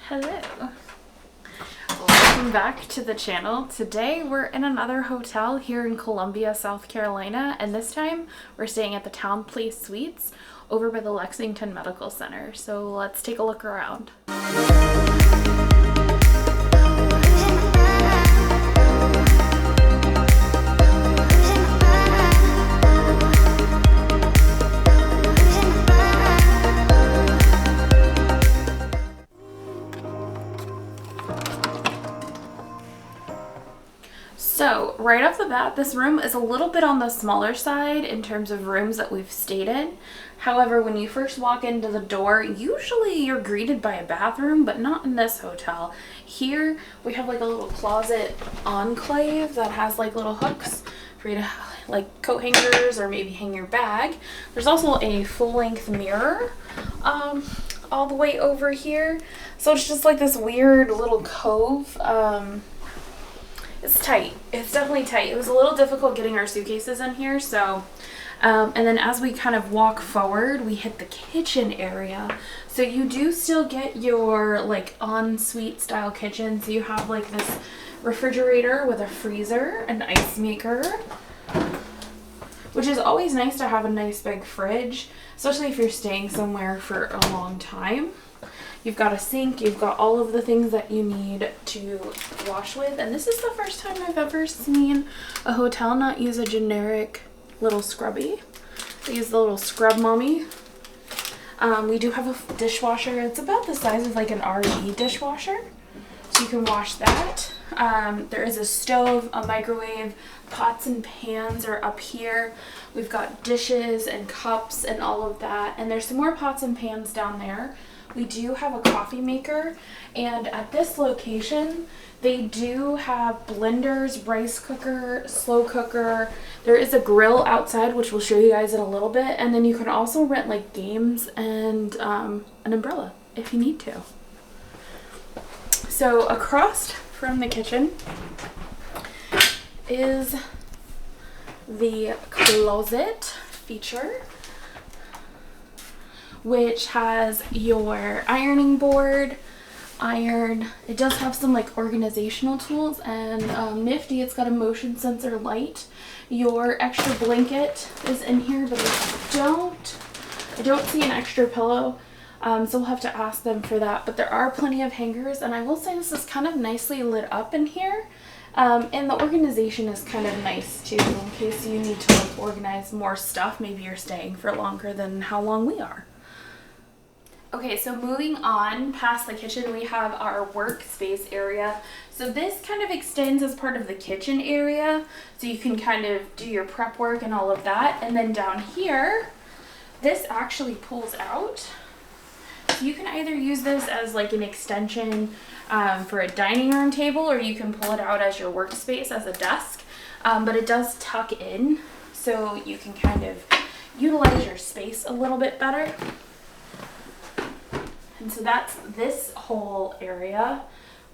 Hello. Welcome back to the channel. Today we're in another hotel here in Columbia, South Carolina, and this time we're staying at the TownePlace Suites over by the Lexington Medical Center. So let's take a look around. So right off the bat, this room is a little bit on the smaller side in terms of rooms that we've stayed in. However, when you first walk into the door, usually you're greeted by a bathroom, but not in this hotel. Here we have like a little closet enclave that has like little hooks for you to like coat hangers or maybe hang your bag. There's also a full-length mirror all the way over here. So it's just like this weird little cove. It's tight. It's definitely tight. It was a little difficult getting our suitcases in here, so and then as we kind of walk forward, we hit the kitchen area. So you do still get your like en-suite style kitchen. So you have like this refrigerator with a freezer, an ice maker, which is always nice to have a nice big fridge, especially if you're staying somewhere for a long time. You've got a sink, you've got all of the things that you need to wash with. And this is the first time I've ever seen a hotel not use a generic little scrubby. They use the little scrub mommy. We do have a dishwasher. It's about the size of like an RE dishwasher, so you can wash that. There is a stove, a microwave, pots and pans are up here. We've got dishes and cups and all of that. And there's some more pots and pans down there. We do have a coffee maker, and at this location they do have blenders, rice cooker, slow cooker. There is a grill outside, which we'll show you guys in a little bit, and then you can also rent like games and an umbrella if you need to. So across from the kitchen is the closet feature, which has your ironing board, it does have some like organizational tools, and nifty, it's got a motion sensor light. Your extra blanket is in here, but I don't see an extra pillow, so we'll have to ask them for that. But there are plenty of hangers, and I will say this is kind of nicely lit up in here. And the organization is kind of nice too, in case you need to like organize more stuff. Maybe you're staying for longer than how long we are. Okay, so moving on past the kitchen, we have our workspace area. So this kind of extends as part of the kitchen area, so you can kind of do your prep work and all of that. And then down here, this actually pulls out. So you can either use this as like an extension for a dining room table, or you can pull it out as your workspace as a desk. But it does tuck in, so you can kind of utilize your space a little bit better. And so that's this whole area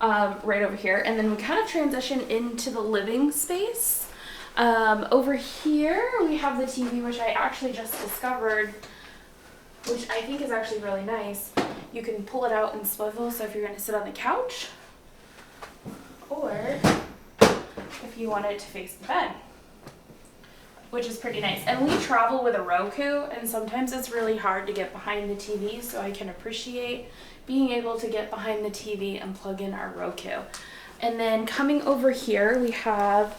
right over here. And then we kind of transition into the living space. Over here we have the TV, which I actually just discovered, which I think is actually really nice. You can pull it out and swivel, so if you're going to sit on the couch, or if you want it to face the bed, which is pretty nice. And we travel with a Roku, and sometimes it's really hard to get behind the TV, so I can appreciate being able to get behind the TV and plug in our Roku. And then coming over here, we have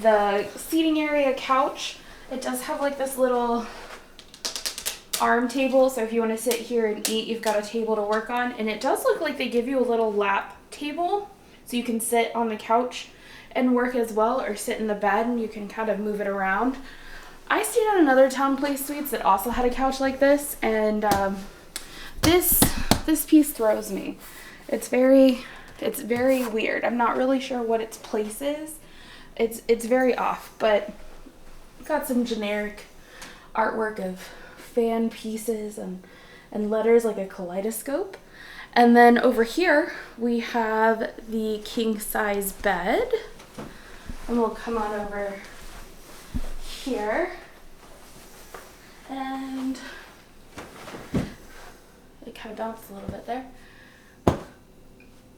the seating area couch. It does have like this little arm table, so if you want to sit here and eat, you've got a table to work on. And it does look like they give you a little lap table, so you can sit on the couch and work as well, or sit in the bed and you can kind of move it around. I stayed at another TownePlace Suites that also had a couch like this, and this piece throws me. It's very weird. I'm not really sure what its place is. It's very off, but got some generic artwork of fan pieces and letters like a kaleidoscope. And then over here we have the king size bed. And we'll come on over here, and it kind of bounced a little bit there.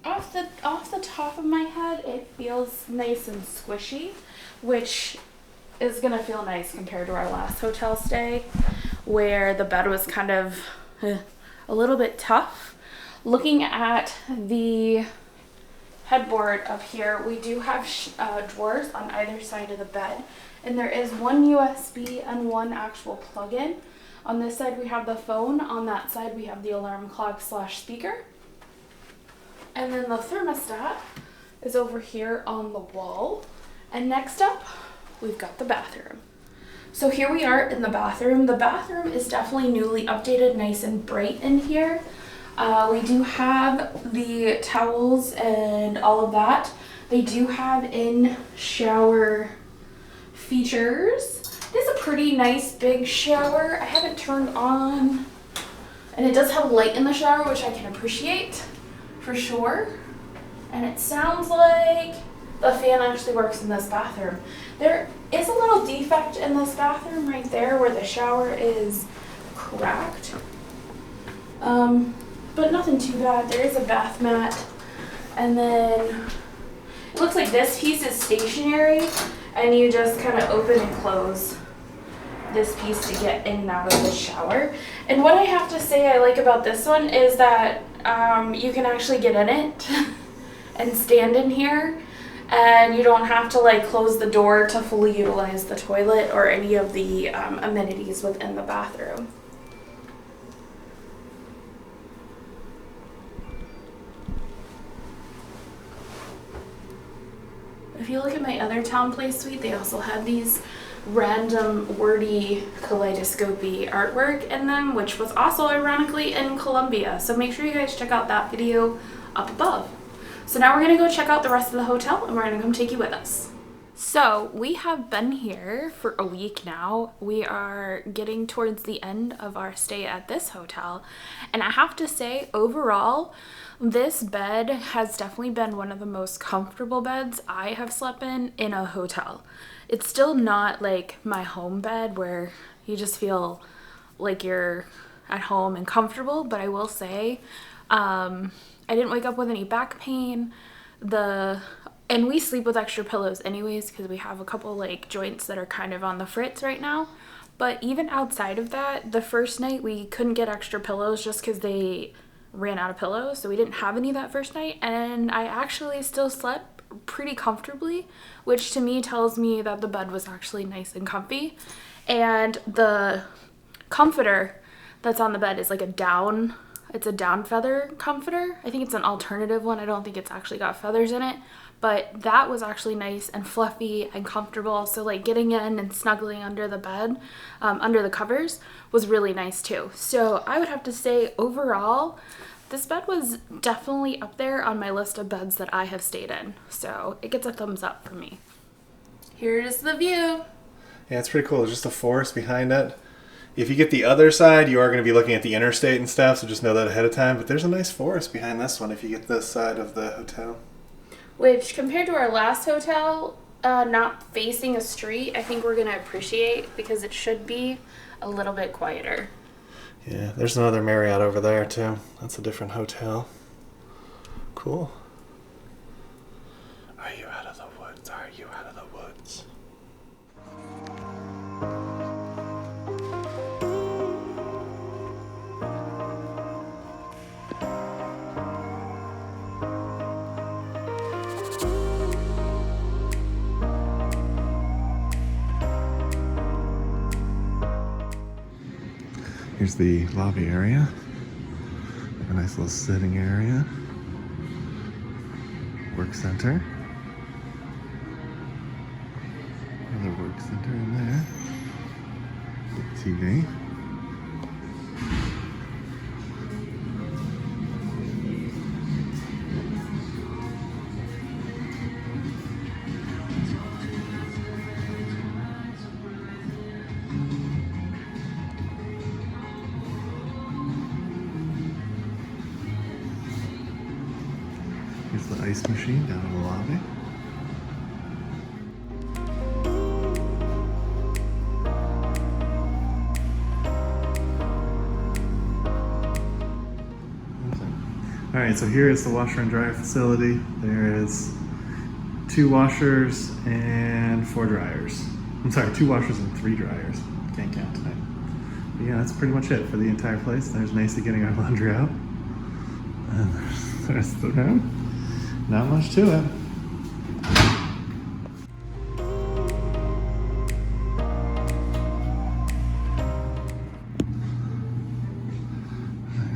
Off the top of my head, it feels nice and squishy, which is gonna feel nice compared to our last hotel stay, where the bed was kind of a little bit tough. Looking at the headboard up here, we do have drawers on either side of the bed, and there is one USB and one actual plug-in. On this side we have the phone, on that side we have the alarm clock / speaker. And then the thermostat is over here on the wall. And next up, we've got the bathroom. So here we are in the bathroom. The bathroom is definitely newly updated, nice and bright in here. We do have the towels and all of that. They do have in shower features. It is a pretty nice big shower. I haven't turned on, and it does have light in the shower, which I can appreciate for sure. And it sounds like the fan actually works in this bathroom. There is a little defect in this bathroom right there where the shower is cracked. But nothing too bad. There is a bath mat, and then it looks like this piece is stationary, and you just kind of open and close this piece to get in and out of the shower. And what I have to say I like about this one is that you can actually get in it and stand in here, and you don't have to like close the door to fully utilize the toilet or any of the amenities within the bathroom. If you look at my other TownePlace suite, they also have these random wordy kaleidoscopy artwork in them, which was also ironically in Columbia. So make sure you guys check out that video up above. So now we're gonna go check out the rest of the hotel, and we're gonna come take you with us. So we have been here for a week now. We are getting towards the end of our stay at this hotel, and I have to say overall this bed has definitely been one of the most comfortable beds I have slept in a hotel. It's still not like my home bed where you just feel like you're at home and comfortable, but I will say I didn't wake up with any back pain. And we sleep with extra pillows anyways because we have a couple like joints that are kind of on the fritz right now. But even outside of that, the first night we couldn't get extra pillows just because they ran out of pillows, so we didn't have any that first night, and I actually still slept pretty comfortably, which to me tells me that the bed was actually nice and comfy. And the comforter that's on the bed is like it's a down feather comforter. I think it's an alternative one. I don't think it's actually got feathers in it, but that was actually nice and fluffy and comfortable. So like getting in and snuggling under the bed, under the covers, was really nice too. So I would have to say overall, this bed was definitely up there on my list of beds that I have stayed in. So it gets a thumbs up for me. Here is the view. Yeah, it's pretty cool. There's just a forest behind it. If you get the other side, you are going to be looking at the interstate and stuff, so just know that ahead of time. But there's a nice forest behind this one if you get this side of the hotel. Which, compared to our last hotel, not facing a street, I think we're going to appreciate because it should be a little bit quieter. Yeah, there's another Marriott over there, too. That's a different hotel. Cool. Are you out of the woods? Are you out of the woods? Here's the lobby area. A nice little sitting area. Work center. Another work center in there. TV. Here's the ice machine down in the lobby. There's All right, so here is the washer and dryer facility. There is 2 washers and 4 dryers. I'm sorry, 2 washers and 3 dryers. Can't count tonight. But yeah, that's pretty much it for the entire place. There's Macy getting our laundry out. And there's the room. Not much to it.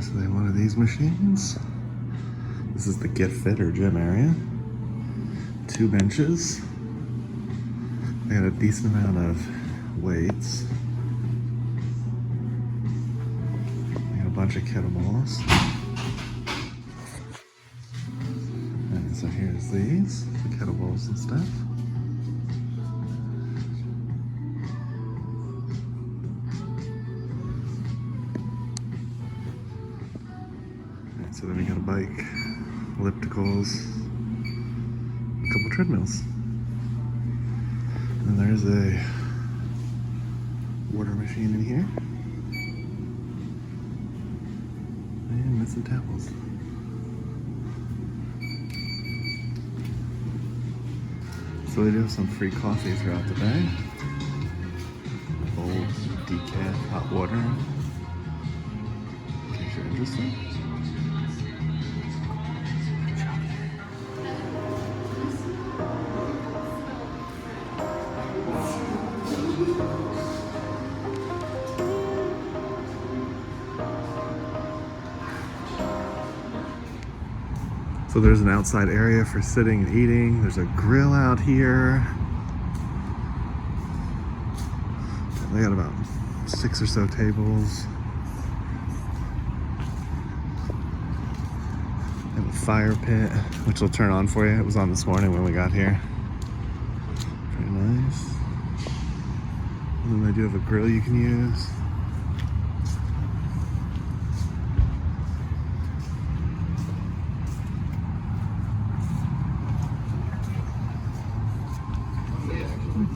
So they have one of these machines. This is the Get Fit or gym area. 2 benches. They got a decent amount of weights. They got a bunch of kettlebells. And so here's these, the kettlebells and stuff. And so then we got a bike, ellipticals, a couple treadmills. And there's a water machine in here. And some towels. So they do have some free coffee throughout the day. Old decaf hot water. In case you're interested. So there's an outside area for sitting and eating. There's a grill out here. They got about 6 or so tables. They have a fire pit, which will turn on for you. It was on this morning when we got here. Very nice. And then they do have a grill you can use.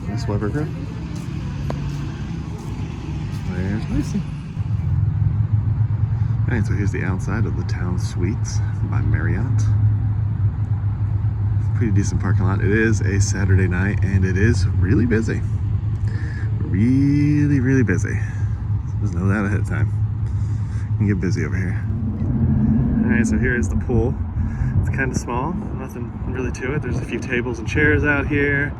Nice Weber grill. There's Macy. Alright, so here's the outside of the TownePlace Suites by Marriott. Pretty decent parking lot. It is a Saturday night and it is really busy. Really, really busy. Just know that ahead of time. You can get busy over here. Alright, so here is the pool. It's kind of small, nothing really to it. There's a few tables and chairs out here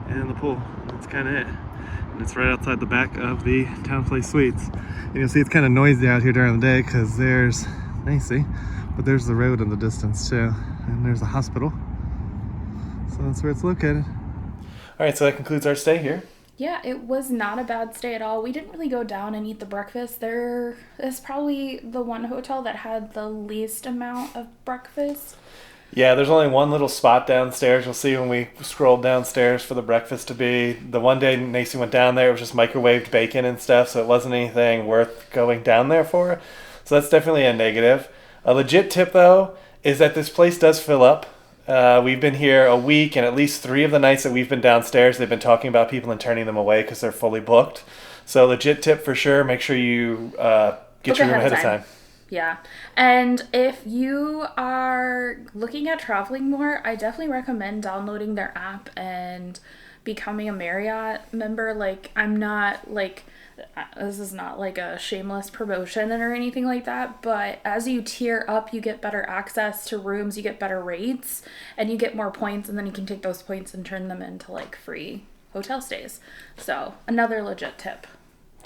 and the pool. That's kind of it. And it's right outside the back of the TownePlace Suites. And you'll see it's kind of noisy out here during the day because there's Macy, but there's the road in the distance too. And there's a hospital. So that's where it's located. All right, so that concludes our stay here. Yeah, it was not a bad stay at all. We didn't really go down and eat the breakfast. There is probably the one hotel that had the least amount of breakfast. Yeah, there's only one little spot downstairs. You'll see when we scrolled downstairs for the breakfast to be. The one day Macy went down there, it was just microwaved bacon and stuff, so it wasn't anything worth going down there for. So that's definitely a negative. A legit tip, though, is that this place does fill up. We've been here a week, and at least 3 of the nights that we've been downstairs, they've been talking about people and turning them away because they're fully booked. So legit tip for sure, make sure you get your room ahead of time. Yeah. And if you are looking at traveling more, I definitely recommend downloading their app and becoming a Marriott member. Like, I'm not like, this is not like a shameless promotion or anything like that, but as you tier up, you get better access to rooms, you get better rates, and you get more points, and then you can take those points and turn them into like free hotel stays. So another legit tip.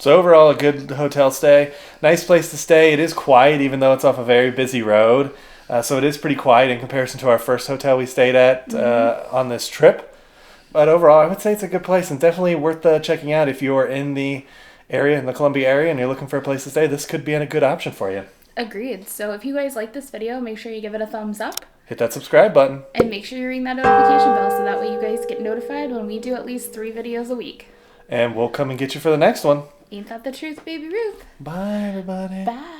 So overall, a good hotel stay. Nice place to stay. It is quiet, even though it's off a very busy road. So it is pretty quiet in comparison to our first hotel we stayed at on this trip. But overall, I would say it's a good place and definitely worth checking out if you're in the area, in the Columbia area, and you're looking for a place to stay. This could be a good option for you. Agreed. So if you guys like this video, make sure you give it a thumbs up. Hit that subscribe button. And make sure you ring that notification bell so that way you guys get notified when we do at least 3 videos a week. And we'll come and get you for the next one. Ain't that the truth, Baby Ruth? Bye, everybody. Bye.